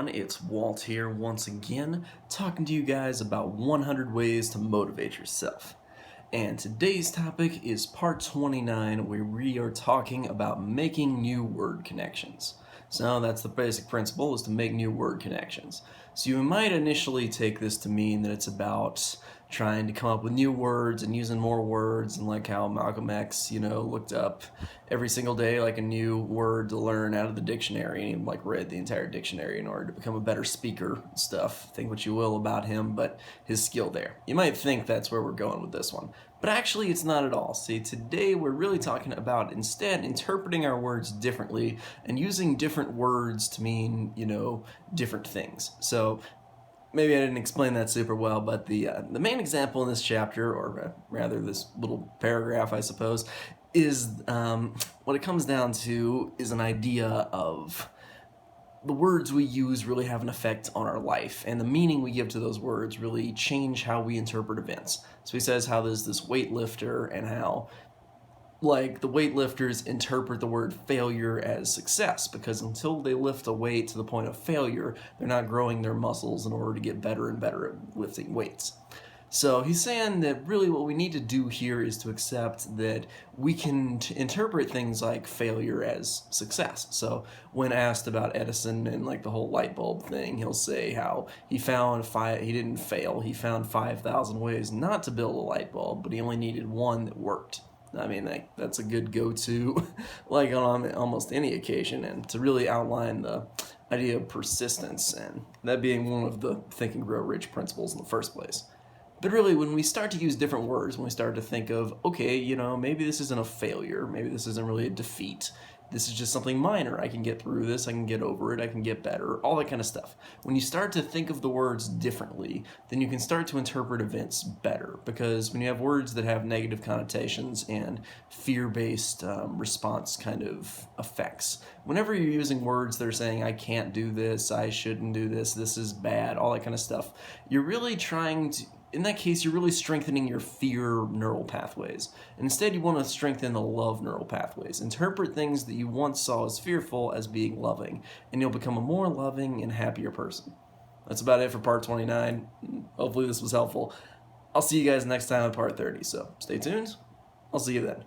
everyone, it's Walt here once again, talking to you guys about 100 ways to motivate yourself. And today's topic is part 29, where we are talking about making new word connections. So that's the basic principle, is to make new word connections. So you might initially take this to mean that it's about trying to come up with new words and using more words, and like how Malcolm X, looked up every single day like a new word to learn out of the dictionary, and he read the entire dictionary in order to become a better speaker and stuff. Think what you will about him, but his skill there. You might think that's where we're going with this one, but actually it's not at all. See, today we're really talking about instead interpreting our words differently and using different words to mean, different things. So maybe I didn't explain that super well, but the main example in this chapter, or rather this little paragraph, I suppose, is what it comes down to is an idea of the words we use really have an effect on our life, and the meaning we give to those words really change how we interpret events. So he says how there's this weightlifter, and how the weightlifters interpret the word failure as success, because until they lift a weight to the point of failure, they're not growing their muscles in order to get better and better at lifting weights. So he's saying that really what we need to do here is to accept that we can interpret things like failure as success. So when asked about Edison and the whole light bulb thing, he'll say how he didn't fail, he found 5,000 ways not to build a light bulb, but he only needed one that worked. I mean, that's a good go-to, on almost any occasion, and to really outline the idea of persistence, and that being one of the Think and Grow Rich principles in the first place. But really, when we start to use different words, when we start to think of, okay, maybe this isn't a failure, maybe this isn't really a defeat, this is just something minor, I can get through this, I can get over it, I can get better, all that kind of stuff. When you start to think of the words differently, then you can start to interpret events better, because when you have words that have negative connotations and fear-based response kind of effects, whenever you're using words that are saying, I can't do this, I shouldn't do this, this is bad, all that kind of stuff, you're really trying to, in that case, you're really strengthening your fear neural pathways. And instead, you want to strengthen the love neural pathways. Interpret things that you once saw as fearful as being loving, and you'll become a more loving and happier person. That's about it for part 29. Hopefully this was helpful. I'll see you guys next time in part 30, so stay tuned. I'll see you then.